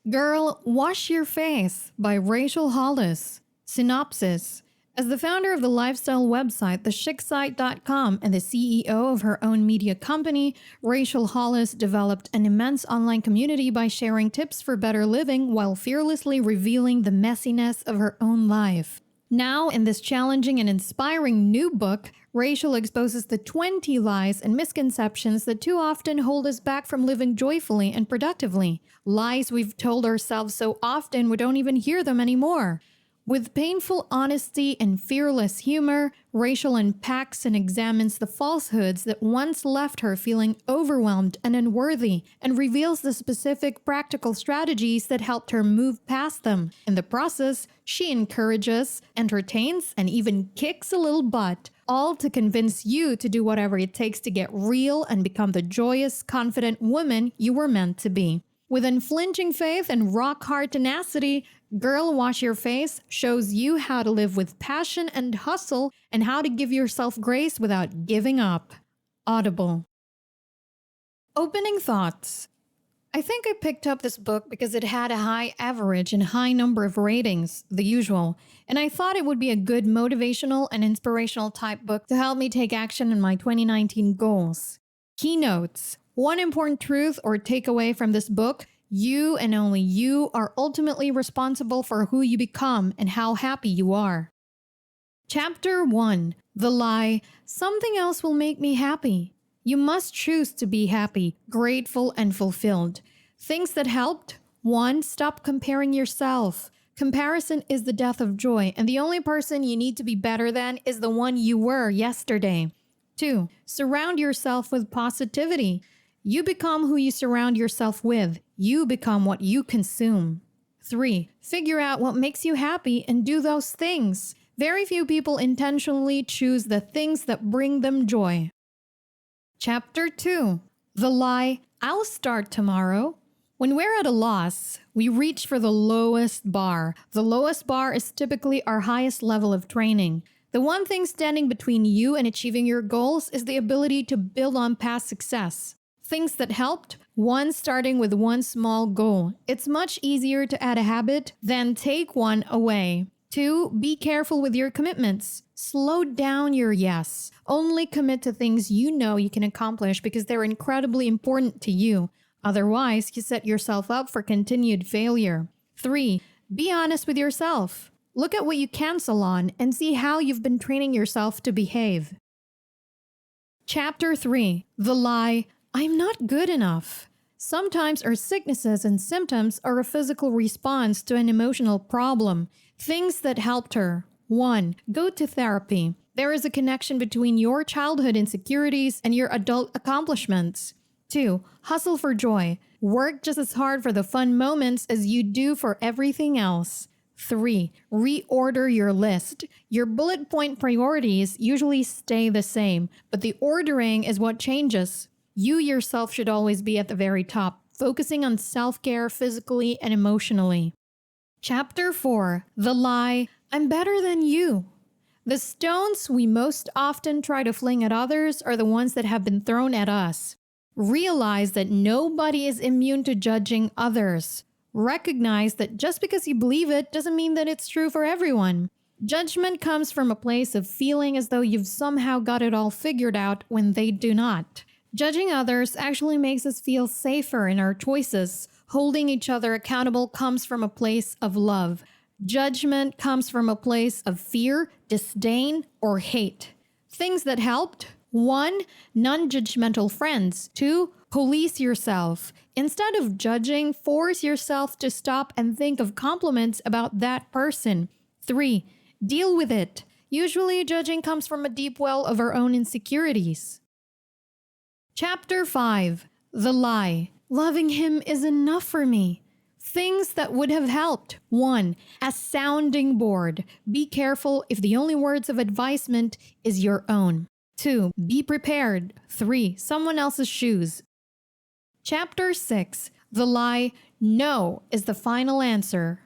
Girl, Wash Your Face by Rachel Hollis. Synopsis. As the founder of the lifestyle website theschicksite.com and the CEO of her own media company, Rachel Hollis developed an immense online community by sharing tips for better living while fearlessly revealing the messiness of her own life. Now, in this challenging and inspiring new book, Rachel exposes the 20 lies and misconceptions that too often hold us back from living joyfully and productively. Lies we've told ourselves so often we don't even hear them anymore. With painful honesty and fearless humor, Rachel unpacks and examines the falsehoods that once left her feeling overwhelmed and unworthy, and reveals the specific practical strategies that helped her move past them. In the process, she encourages, entertains, and even kicks a little butt, all to convince you to do whatever it takes to get real and become the joyous, confident woman you were meant to be. With unflinching faith and rock-hard tenacity, Girl Wash Your Face shows you how to live with passion and hustle and how to give yourself grace without giving up. Audible. Opening thoughts. I think I picked up this book because it had a high average and high number of ratings, the usual, and I thought it would be a good motivational and inspirational type book to help me take action in my 2019 goals. Keynotes. One important truth or takeaway from this book: you and only you are ultimately responsible for who you become and how happy you are. Chapter 1. The Lie. Something else will make me happy. You must choose to be happy, grateful, and fulfilled. Things that helped. 1. Stop comparing yourself. Comparison is the death of joy, and the only person you need to be better than is the one you were yesterday. 2. Surround yourself with positivity. You become who you surround yourself with. You become what you consume. 3. Figure out what makes you happy and do those things. Very few people intentionally choose the things that bring them joy. Chapter 2. The Lie. I'll start tomorrow. When we're at a loss, we reach for the lowest bar. The lowest bar is typically our highest level of training. The one thing standing between you and achieving your goals is the ability to build on past success. Things that helped. 1. Starting with one small goal. It's much easier to add a habit than take one away. 2. Be careful with your commitments. Slow down your yes. Only commit to things you know you can accomplish because they're incredibly important to you. Otherwise, you set yourself up for continued failure. 3. Be honest with yourself. Look at what you cancel on and see how you've been training yourself to behave. Chapter 3. The Lie. I'm not good enough. Sometimes our sicknesses and symptoms are a physical response to an emotional problem. Things that helped her. 1. Go to therapy. There is a connection between your childhood insecurities and your adult accomplishments. 2. Hustle for joy. Work just as hard for the fun moments as you do for everything else. 3. Reorder your list. Your bullet point priorities usually stay the same, but the ordering is what changes. You yourself should always be at the very top, focusing on self-care physically and emotionally. Chapter 4. The Lie. I'm better than you. The stones we most often try to fling at others are the ones that have been thrown at us. Realize that nobody is immune to judging others. Recognize that just because you believe it doesn't mean that it's true for everyone. Judgment comes from a place of feeling as though you've somehow got it all figured out when they do not. Judging others actually makes us feel safer in our choices. Holding each other accountable comes from a place of love. Judgment comes from a place of fear, disdain, or hate. Things that helped. 1. Non-judgmental friends. 2. Police yourself. Instead of judging, force yourself to stop and think of compliments about that person. 3. Deal with it. Usually, judging comes from a deep well of our own insecurities. Chapter 5. The Lie. Loving him is enough for me. Things that would have helped. 1. A sounding board. Be careful if the only words of advisement is your own. 2. Be prepared. 3. Someone else's shoes. Chapter 6. The Lie. No is the final answer.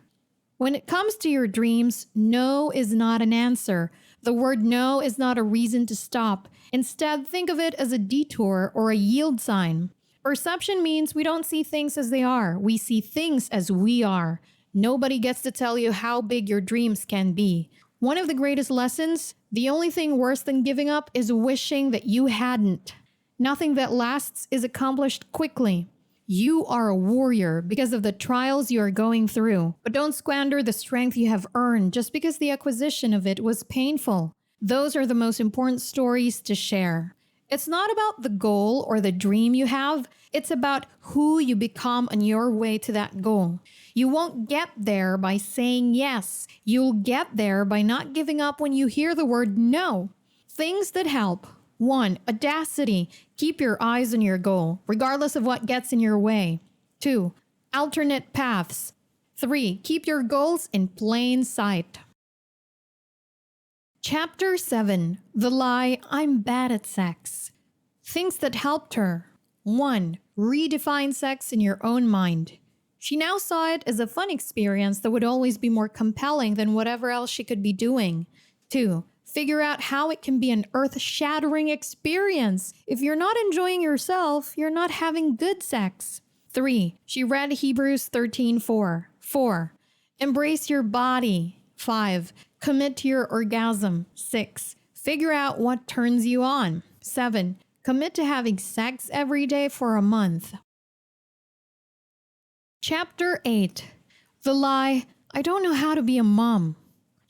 When it comes to your dreams, no is not an answer. The word no is not a reason to stop. Instead, think of it as a detour or a yield sign. Perception means we don't see things as they are. We see things as we are. Nobody gets to tell you how big your dreams can be. One of the greatest lessons, the only thing worse than giving up is wishing that you hadn't. Nothing that lasts is accomplished quickly. You are a warrior because of the trials you are going through, but don't squander the strength you have earned just because the acquisition of it was painful. Those are the most important stories to share. It's not about the goal or the dream you have. It's about who you become on your way to that goal. You won't get there by saying yes. You'll get there by not giving up when you hear the word no. Things that help. 1. Audacity. Keep your eyes on your goal, regardless of what gets in your way. 2. Alternate paths. 3. Keep your goals in plain sight. Chapter 7. The lie, I'm bad at sex. Things that helped her. 1. Redefine sex in your own mind. She now saw it as a fun experience that would always be more compelling than whatever else she could be doing. 2. Figure out how it can be an earth-shattering experience. If you're not enjoying yourself, you're not having good sex. 3. She read Hebrews 13:4. 4. Embrace your body. 5. Commit to your orgasm. 6. Figure out what turns you on. 7. Commit to having sex every day for a month. Chapter 8. The lie, I don't know how to be a mom.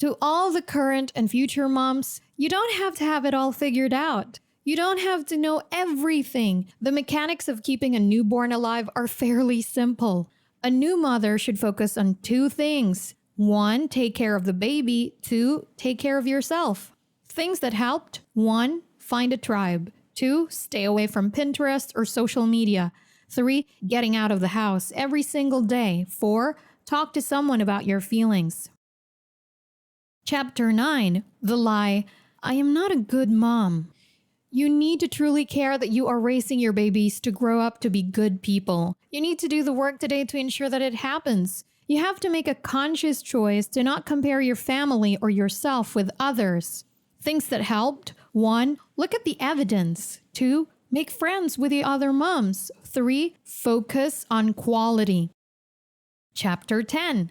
To all the current and future moms, you don't have to have it all figured out. You don't have to know everything. The mechanics of keeping a newborn alive are fairly simple. A new mother should focus on 2 things. 1, take care of the baby. 2, take care of yourself. Things that helped. 1, find a tribe. 2, stay away from Pinterest or social media. 3, getting out of the house every single day. 4, talk to someone about your feelings. Chapter 9. The lie, I am not a good mom. You need to truly care that you are raising your babies to grow up to be good people. You need to do the work today to ensure that it happens. You have to make a conscious choice to not compare your family or yourself with others. Things that helped. 1, look at the evidence. 2, make friends with the other moms. 3, focus on quality. Chapter 10.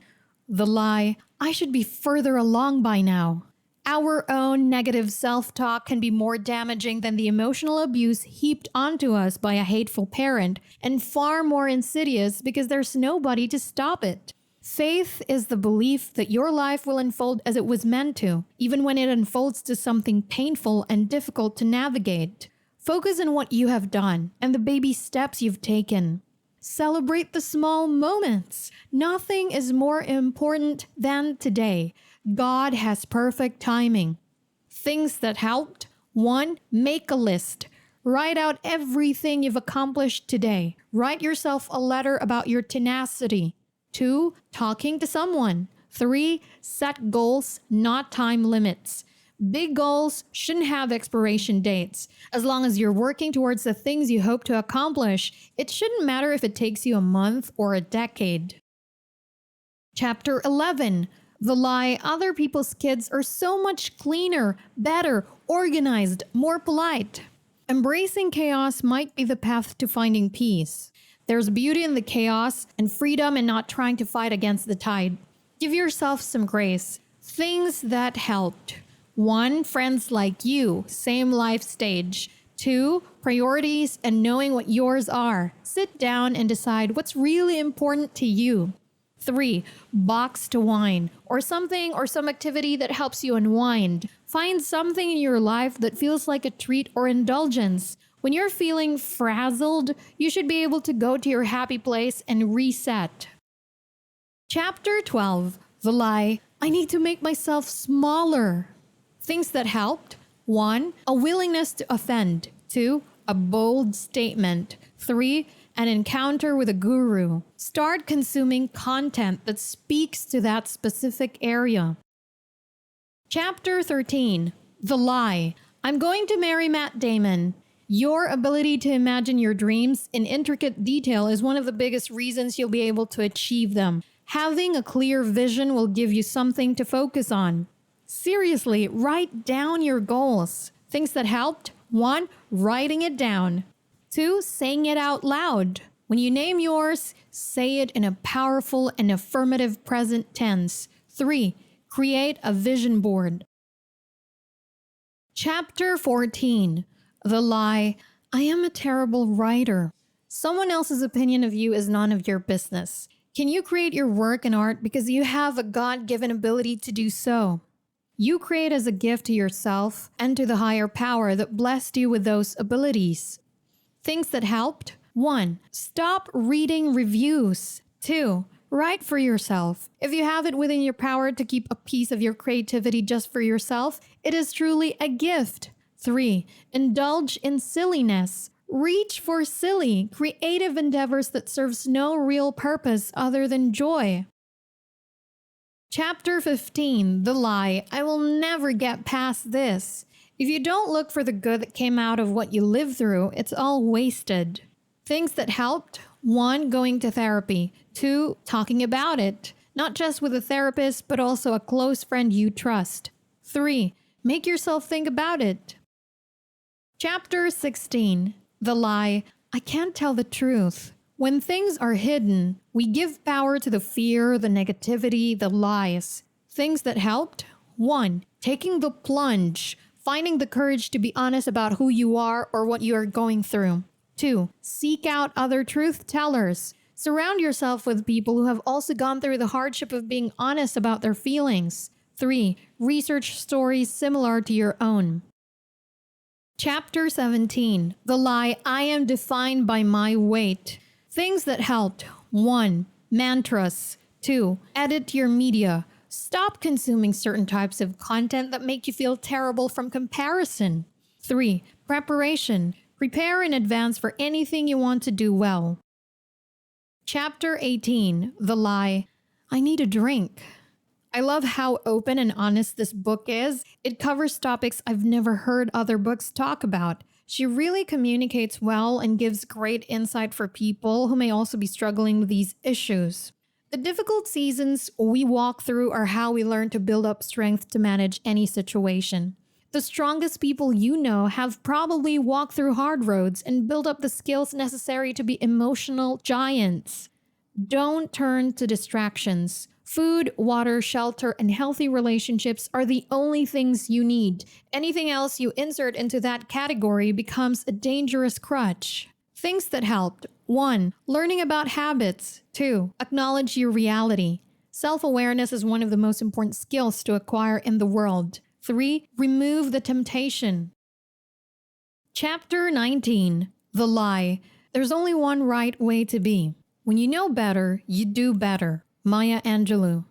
The lie, I should be further along by now. Our own negative self-talk can be more damaging than the emotional abuse heaped onto us by a hateful parent, and far more insidious because there's nobody to stop it. Faith is the belief that your life will unfold as it was meant to, even when it unfolds to something painful and difficult to navigate. Focus on what you have done and the baby steps you've taken. Celebrate the small moments. Nothing is more important than today. God has perfect timing. Things that helped. 1, make a list. Write out everything you've accomplished today. Write yourself a letter about your tenacity. 2, talking to someone. 3, set goals, not time limits. Big goals shouldn't have expiration dates. As long as you're working towards the things you hope to accomplish, it shouldn't matter if it takes you a month or a decade. Chapter 11. The lie, other people's kids are so much cleaner, better, organized, more polite. Embracing chaos might be the path to finding peace. There's beauty in the chaos and freedom in not trying to fight against the tide. Give yourself some grace. Things that helped. 1, friends like you, same life stage. 2, priorities and knowing what yours are. Sit down and decide what's really important to you. 3, box to wine, or something or some activity that helps you unwind. Find something in your life that feels like a treat or indulgence. When you're feeling frazzled, you should be able to go to your happy place and reset. Chapter 12. The lie, I need to make myself smaller. Things that helped. 1, a willingness to offend. 2, a bold statement. 3, an encounter with a guru. Start consuming content that speaks to that specific area. Chapter 13. The lie, I'm going to marry Matt Damon. Your ability to imagine your dreams in intricate detail is one of the biggest reasons you'll be able to achieve them. Having a clear vision will give you something to focus on. Seriously, write down your goals. Things that helped. 1, writing it down. 2. Saying it out loud. When you name yours, say it in a powerful and affirmative present tense. 3. Create a vision board. Chapter 14. The lie, I am a terrible writer. Someone else's opinion of you is none of your business. Can you create your work and art because you have a God-given ability to do so? You create as a gift to yourself and to the higher power that blessed you with those abilities. Things that helped. 1. Stop reading reviews. 2. Write for yourself. If you have it within your power to keep a piece of your creativity just for yourself, it is truly a gift. 3. Indulge in silliness. Reach for silly, creative endeavors that serves no real purpose other than joy. Chapter 15. The lie, I will never get past this. If you don't look for the good that came out of what you lived through, it's all wasted. Things that helped. 1. Going to therapy. 2. Talking about it. Not just with a therapist, but also a close friend you trust. 3. Make yourself think about it. Chapter 16. The lie, I can't tell the truth. When things are hidden, we give power to the fear, the negativity, the lies. Things that helped. 1. Taking the plunge. Finding the courage to be honest about who you are or what you are going through. 2. Seek out other truth tellers. Surround yourself with people who have also gone through the hardship of being honest about their feelings. 3. Research stories similar to your own. Chapter 17. The lie, I am defined by my weight. Things that helped. 1. Mantras. 2. Edit your media. Stop consuming certain types of content that make you feel terrible from comparison. 3. Preparation. Prepare in advance for anything you want to do well. Chapter 18. The lie, I need a drink. I love how open and honest this book is. It covers topics I've never heard other books talk about. She really communicates well and gives great insight for people who may also be struggling with these issues. The difficult seasons we walk through are how we learn to build up strength to manage any situation. The strongest people you know have probably walked through hard roads and built up the skills necessary to be emotional giants. Don't turn to distractions. Food, water, shelter, and healthy relationships are the only things you need. Anything else you insert into that category becomes a dangerous crutch. Things that helped. 1. Learning about habits. 2. Acknowledge your reality. Self-awareness is one of the most important skills to acquire in the world. 3. Remove the temptation. Chapter 19. The lie. There's only one right way to be. When you know better, you do better. Maya Angelou.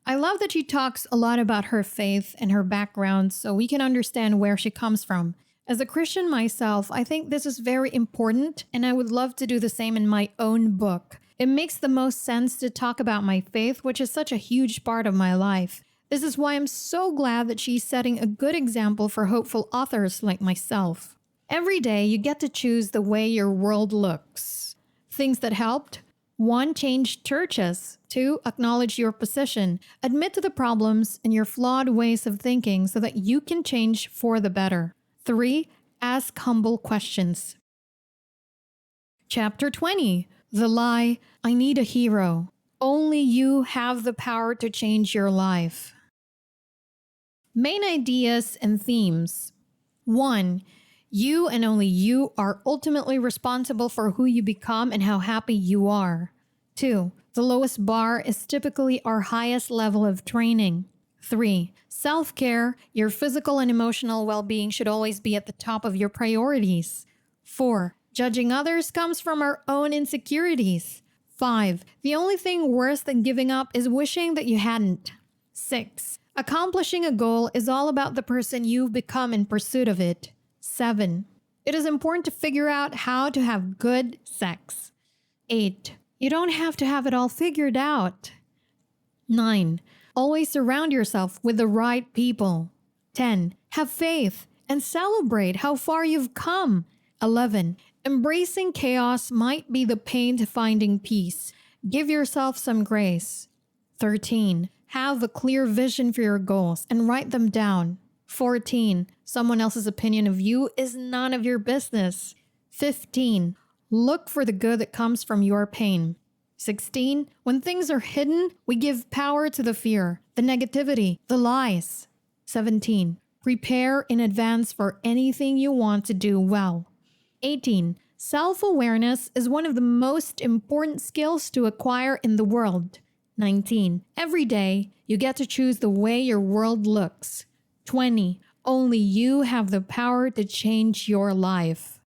I love that she talks a lot about her faith and her background so we can understand where she comes from. As a Christian myself, I think this is very important and I would love to do the same in my own book. It makes the most sense to talk about my faith, which is such a huge part of my life. This is why I'm so glad that she's setting a good example for hopeful authors like myself. Every day you get to choose the way your world looks. Things that helped. 1. Change churches. 2. Acknowledge your position. Admit to the problems and your flawed ways of thinking so that you can change for the better. 3. Ask humble questions. Chapter 20. The lie, I need a hero. Only you have the power to change your life. Main ideas and themes. 1. You and only you are ultimately responsible for who you become and how happy you are. 2. The lowest bar is typically our highest level of training. 3. Self-care, your physical and emotional well-being should always be at the top of your priorities. 4. Judging others comes from our own insecurities. 5. The only thing worse than giving up is wishing that you hadn't. 6. Accomplishing a goal is all about the person you've become in pursuit of it. 7. It is important to figure out how to have good sex. 8. You don't have to have it all figured out. 9. Always surround yourself with the right people. 10. Have faith and celebrate how far you've come. 11. Embracing chaos might be the pain to finding peace. Give yourself some grace. 13. Have a clear vision for your goals and write them down. 14. Someone else's opinion of you is none of your business. 15. Look for the good that comes from your pain. 16. When things are hidden, we give power to the fear, the negativity, the lies. 17. Prepare in advance for anything you want to do well. 18. Self-awareness is one of the most important skills to acquire in the world. 19. Every day, you get to choose the way your world looks. 20. Only you have the power to change your life.